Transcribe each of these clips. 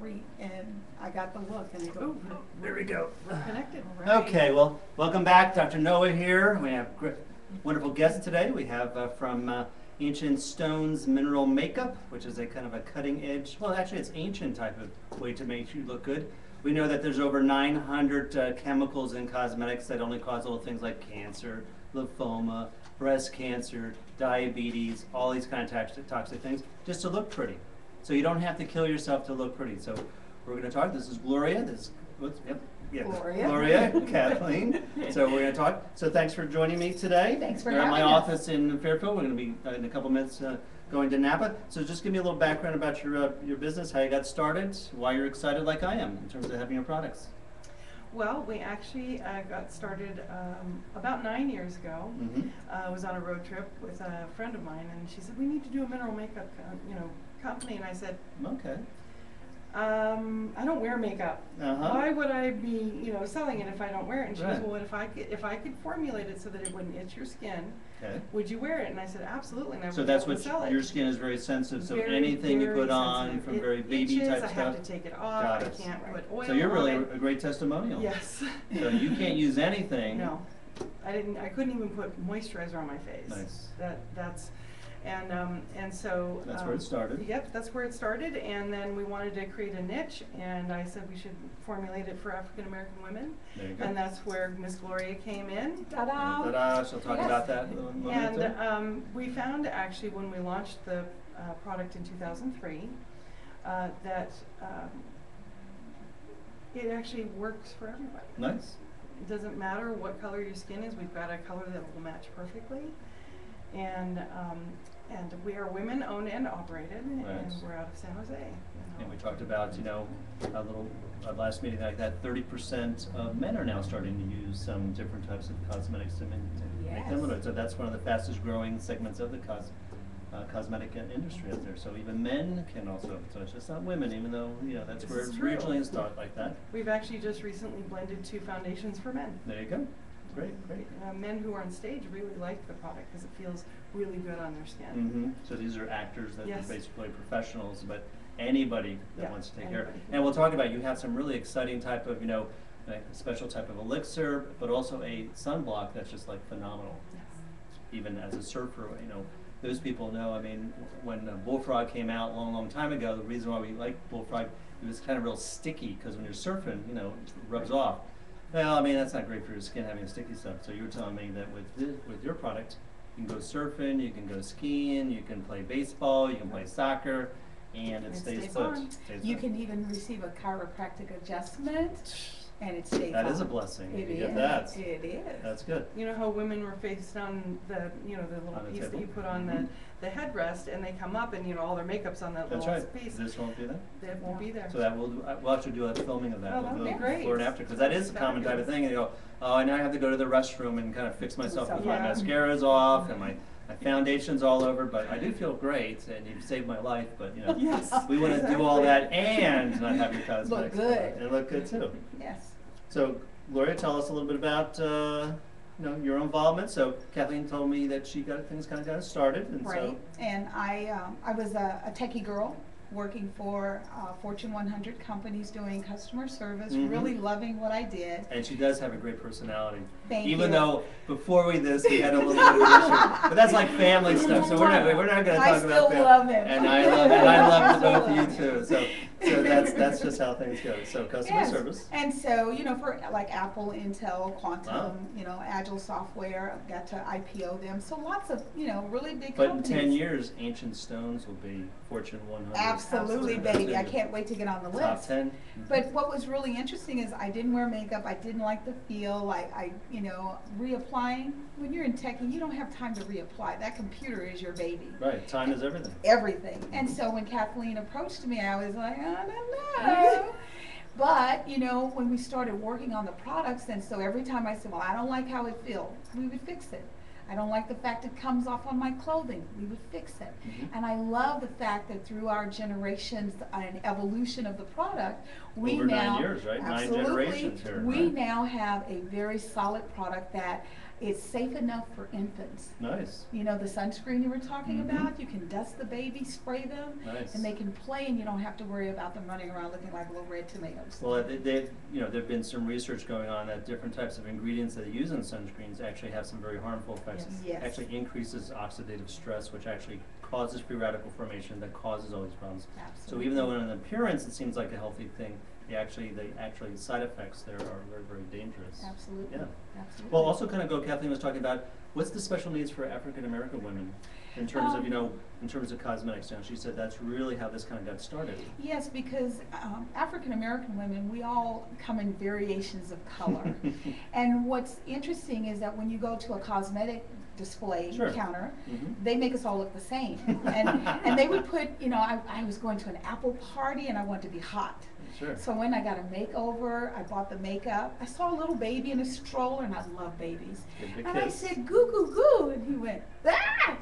3, and I got the look, and I go, There we go. We're connected. right. Okay, well, welcome back, Dr. Noah here. We have wonderful guests today. We have from Ancient Stones Mineral Makeup, which is a kind of a cutting edge, well, actually it's ancient type of way to make you look good. We know that there's over 900 chemicals in cosmetics that only cause little things like cancer, lymphoma, breast cancer, diabetes, all these kind of toxic things, just to look pretty. So you don't have to kill yourself to look pretty. So we're going to talk. This is Gloria. Gloria, Kathleen. So we're going to talk. So thanks for joining me today. Thanks for We're having at my us. office in Fairfield. We're going to be in a couple minutes going to Napa. So just give me a little background about your business, how you got started, why you're excited like I am in terms of having your products. Well, we actually got started about 9 years ago. Mm-hmm. I was on a road trip with a friend of mine, and she said, "We need to do a mineral makeup, company." And I said, Okay. "I don't wear makeup. Uh-huh. Why would I be, selling it if I don't wear it?" And she Right. goes, "Well, if I could formulate it so that it wouldn't itch your skin, Okay. would you wear it?" And I said, "Absolutely." And I So would that's go and what sell it. your skin is very sensitive. So Very, anything you very put on sensitive. from It very baby itches, type I stuff. have to take it off. Got I it. can't put oil So you're really on a it. great testimonial. Yes. So you can't use anything. No, I couldn't even put moisturizer on my face. Nice. And so. That's where it started. Yep, that's where it started, and then we wanted to create a niche, and I said we should formulate it for African American women, There you go. and that's where Miss Gloria came in. Ta-da! Ta-da. She'll talk Yes. about that in a moment. And we found actually when we launched the product in 2003 that it actually works for everybody. Nice. It doesn't matter what color your skin is. We've got a color that will match perfectly, and we are women owned and operated, Right. and we're out of San Jose. And we talked about, a little last meeting like that, 30% of men are now starting to use some different types of cosmetics to make them Yes. look. So that's one of the fastest growing segments of the cosmetic industry out there. So even men can also, so it's just not women, even though, that's This where is it true. originally is thought like that. We've actually just recently blended 2 foundations for men. There you go. Great. Men who are on stage really like the product because it feels really good on their skin. Mm-hmm. So these are actors that Yes. are basically professionals, but anybody that Yeah, wants to take care. anybody. And we'll talk about, you have some really exciting type of, like a special type of elixir, but also a sunblock that's just like phenomenal. Yes. Even as a surfer, those people know, when Bullfrog came out a long time ago, the reason why we liked Bullfrog, it was kind of real sticky, because when you're surfing, it rubs off. Well, that's not great for your skin having sticky stuff. So you were telling me that with your product, you can go surfing, you can go skiing, you can play baseball, you can play soccer, and it stays stays put. on. You can even receive a chiropractic adjustment, and it stays That on. is a blessing. It You is. get that. It is. That's good. You know how women were faced on the little On the piece that table. you put on Mhm. the headrest, and they come up, and all their makeup's on that That's little right. piece. This won't be there. That won't be there. So that we'll actually do a filming of that. Oh, We'll that'd do be a great. before and after, because that is a common type of thing. And you go, oh, now I have to go to the restroom and kind of fix myself because my Yeah. mascara's off and my foundation's all over. But I do feel great, and you've saved my life. But Yes. we want to do all that and not have your cosmetics. Look good. And look good too. Yes. So Gloria, tell us a little bit about your involvement. So Kathleen told me that she got things kind of got started, and Right. And I was a techie girl working for Fortune 100 companies doing customer service, Mhm. really loving what I did. And she does have a great personality. Thank Even you. though before we had a little bit of an issue, but that's like family stuff. So we're not going to I talk still about that. love him. And I love it. I love the I both of you love too. So that's just how things go. So customer Yes. service. And so, for like Apple, Intel, Quantum, Wow. Agile Software, I've got to IPO them. So lots of, really big But in companies. 10 years, Ancient Stones will be Fortune 100. Absolutely, Absolutely. baby. I can't wait to get on the Top list. 10. But what was really interesting is I didn't wear makeup. I didn't like the feel. I reapplying. When you're in techie, you don't have time to reapply. That computer is your baby. Right. Time is everything. Everything. And so when Kathleen approached me, I was like, I don't know. But, when we started working on the products, and so every time I said, well, I don't like how it feels, we would fix it. I don't like the fact it comes off on my clothing. We would fix it. Mhm. And I love the fact that through our generations and evolution of the product, we Over now 9 years, right? 9 absolutely, generations here. we right? now have a very solid product that It's safe enough for infants. Nice. You know, the sunscreen you were talking Mhm. about, you can dust the baby, spray them, Nice. and they can play, and you don't have to worry about them running around looking like little red tomatoes. Well, there've been some research going on that different types of ingredients that they use in sunscreens actually have some very harmful effects. Yes. Yes. Actually increases oxidative stress, which actually causes free radical formation that causes all these problems. So Absolutely. even though in appearance it seems like a healthy thing, the actually side effects there are very, very dangerous. Absolutely. Yeah. Absolutely. Well, also kind of go, Kathleen was talking about, what's the special needs for African American women in terms of, in terms of cosmetics? And she said that's really how this kind of got started. Yes, because African American women, we all come in variations of color. And what's interesting is that when you go to a cosmetic display Sure. counter, Mhm. they make us all look the same. And they would put, I was going to an Apple party and I wanted to be hot. Sure. So when I got a makeover, I bought the makeup. I saw a little baby in a stroller, and I love babies. Give the And I kiss. said, goo, goo, goo, and he went, ah!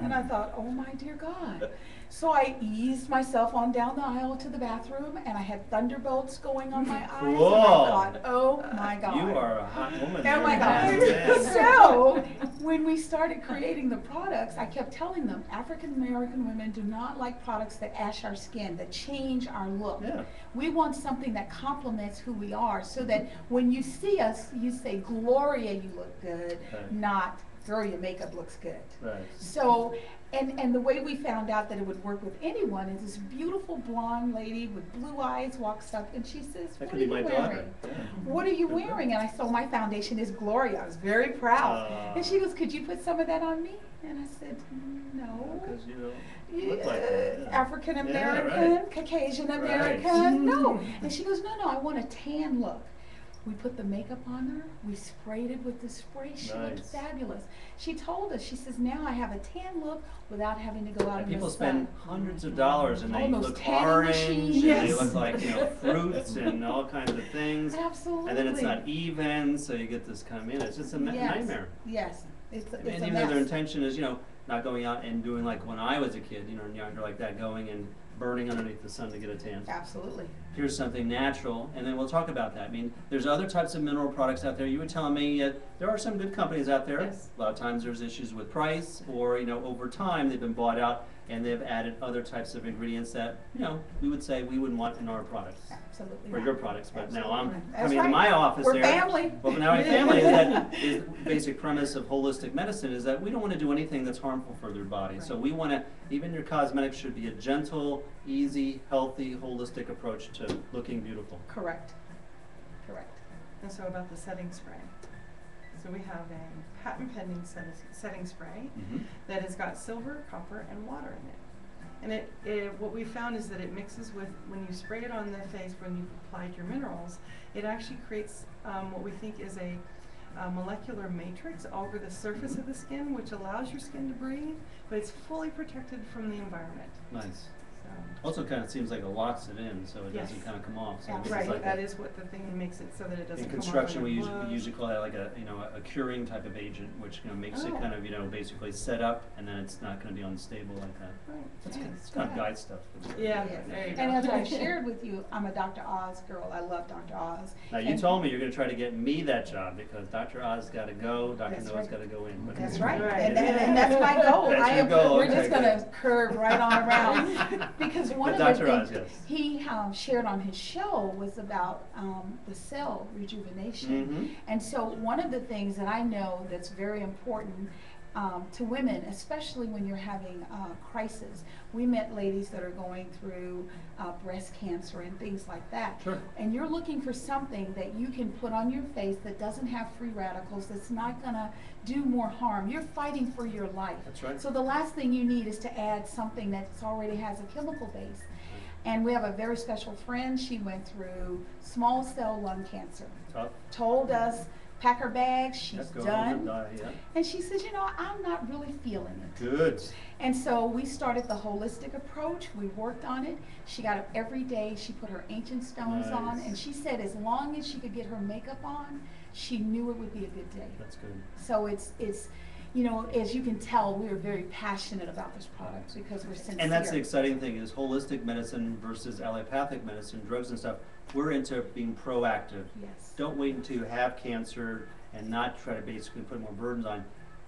And I thought, oh my dear God. So I eased myself on down the aisle to the bathroom, and I had thunderbolts going on my eyes. And Cool. I thought, oh my God. You are a hot woman. Oh my there. God. Yes. So, when we started creating the products, I kept telling them, African American women do not like products that ash our skin, that change our look. Yeah. We want something that complements who we are, so that when you see us, you say, Gloria, you look good, Right. not Gloria, your makeup looks good. Right. So, and the way we found out that it would work with anyone is this beautiful blonde lady with blue eyes walks up and she says, That what could are be you my wearing? daughter. Yeah. What are you wearing? And I saw my foundation is Gloria. I was very proud. Ah. And she goes, could you put some of that on me? And I said, no. Because you don't look like that. Yeah. African Yeah, American, right. Caucasian Right. American, no. And she goes, no, I want a tan look. We put the makeup on her, we sprayed it with the spray, she looked Nice. fabulous. She told us, she says, now I have a tan look without having to go out And in the people sun. spend hundreds of dollars and they All those look tanning orange machines. and they Yes. look like, fruits and all kinds of things. Absolutely. And then it's not even, so you get this kind of, it's just a Yes. nightmare. Yes, it's a And mess. even though their intention is, not going out and doing like when I was a kid, and younger like that, going and burning underneath the sun to get a tan. Absolutely. Here's something natural, and then we'll talk about that. I mean, there's other types of mineral products out there. You were telling me there are some good companies out there. Yes. A lot of times there's issues with price, or over time they've been bought out and they've added other types of ingredients that we would say we wouldn't want in our products. Absolutely. For not. your products, but now Absolutely I'm not. coming That's into right. my office We're there. family. Well, now my family is the basic premise of holistic medicine is that we don't want to do anything that's harmful for their body. So Right. we want to, even your cosmetics should be a gentle, easy, healthy, holistic approach to looking beautiful. Correct. Correct. And so about the setting spray. So we have a patent pending setting spray Mm-hmm. that has got silver, copper, and water in it. And what we found is that it mixes with, when you spray it on the face, when you've applied your minerals, it actually creates what we think is a molecular matrix over the surface of the skin, which allows your skin to breathe, but it's fully protected from the environment. Nice. So, Also kind of seems like it locks it in, so it Yes. doesn't kind of come off. So Yeah. this is right, like that a- is what the thing makes it so that it doesn't in come off construction, on we your usually, clothes. call that like a curing type of agent, which makes it Oh. kind of basically set up, and then it's not going to be unstable like that. Right. That's Yeah, good. it's It's kind of good. guide stuff. Yeah, Yes. there you go. And as I shared with you, I'm a Dr. Oz girl. I love Dr. Oz. Now you And- told me you're going to try to get me that job because Dr. Oz got to go, Dr. That's Noah's right. got to go in. But That's right, Right. and that's my goal. That's I your am, goal, we're okay, just gonna good. curve right on around. Because one But of the Dr. Oz, things yes. he shared on his show was about the cell rejuvenation. Mhm. And so one of the things that I know that's very important to women, especially when you're having crisis. We met ladies that are going through breast cancer and things like that. Sure. And you're looking for something that you can put on your face that doesn't have free radicals, that's not gonna do more harm. You're fighting for your life. That's right. So the last thing you need is to add something that already has a chemical base. And we have a very special friend. She went through small cell lung cancer. Tough. Told us, pack her bags, she's Let's go done. and die, yeah. And she says, I'm not really feeling it. Good. And so we started the holistic approach. We worked on it. She got up every day. She put her ancient stones on. Nice. And she said as long as she could get her makeup on, she knew it would be a good day. That's good. So it's as you can tell, we are very passionate about this product because we're sincere. And that's the exciting thing is holistic medicine versus allopathic medicine, drugs and stuff. We're into being proactive. Yes. Don't wait until you have cancer and not try to basically put more burdens on.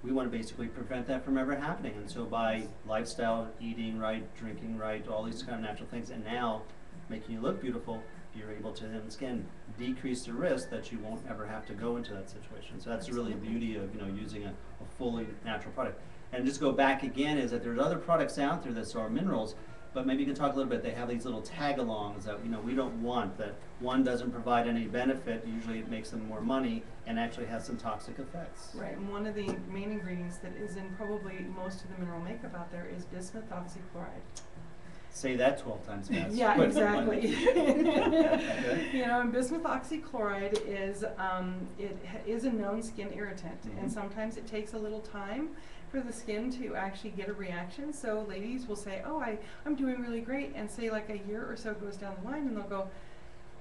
We want to basically prevent that from ever happening, and so by lifestyle, eating right, drinking right, all these kind of natural things, and now making you look beautiful, you're able to then again decrease the risk that you won't ever have to go into that situation. So that's really the beauty of using a fully natural product. And just go back again is that there's other products out there that are minerals, but maybe you can talk a little bit. They have these little tag-alongs that we don't want. That one doesn't provide any benefit. Usually it makes them more money and actually has some toxic effects. Right, and one of the main ingredients that is in probably most of the mineral makeup out there is bismuth oxychloride. Say that 12 times fast. Yeah, Quick. exactly. Okay. You know, and bismuth oxychloride is is a known skin irritant, and sometimes it takes a little time for the skin to actually get a reaction. So ladies will say, "Oh, I'm doing really great," and say like a year or so goes down the line, and they'll go,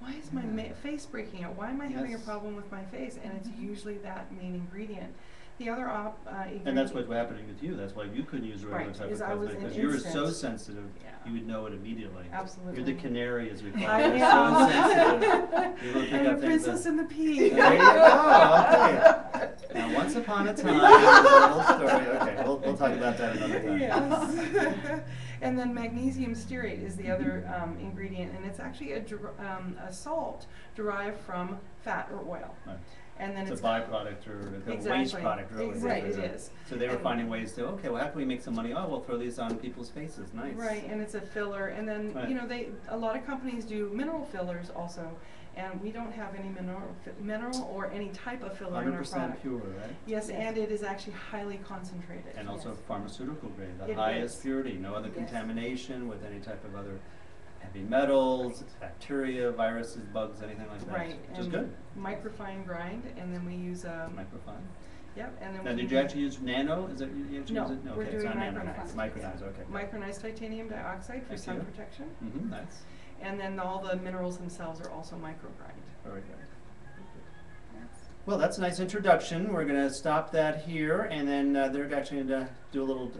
"Why is my face breaking out? Why am I having a problem with my face?" And it's usually that main ingredient. The other ingredient. And that's what's happening with you. That's why you couldn't use a regular Right, type is of I was cosmetic, an because you were so instant. sensitive, Yeah. you would know it immediately. Absolutely. You're the canary, as we call I it. You're am. so sensitive. You really pick I'm up a things princess that- in the pea. There you go. Okay. Now, once upon a time, there was a little story. Okay, we'll talk about that another time. Yes. And then magnesium stearate is the other ingredient, and it's actually a salt derived from fat or oil. Right. And then It's a byproduct or a waste Exactly. product, really. Exactly, is it is. So they were And- finding ways to, okay, well, how can we make some money? Oh, we'll throw these on people's faces. Nice. Right, and it's a filler, and then Right. you know a lot of companies do mineral fillers also, and we don't have any mineral or any type of filler in our 100% product. pure, right? Yes, and it is actually highly concentrated. And also Yes. pharmaceutical grade, the It highest is. purity, no other Yes. contamination with any type of other heavy metals, bacteria, viruses, bugs, anything like that. Right, Which is and good. microfine grind, and then we use Microfine. yep, and then Now, we did you actually use nano? Is it you actually No, use it? we're Okay, doing it's not nano. micronized. It's micronized, okay. micronized titanium dioxide for Thank sun you. protection, Mm-hmm, nice. and then all the minerals themselves are also microgrind. Very good. Well, that's a nice introduction. We're going to stop that here, and then they're actually going to do a little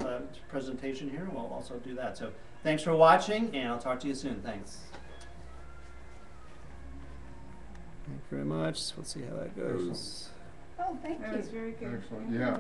presentation here. We'll also do that. So thanks for watching, and I'll talk to you soon. Thanks. Thank you very much. We'll see how that goes. Oh, thank That you. was very good. Excellent, yeah.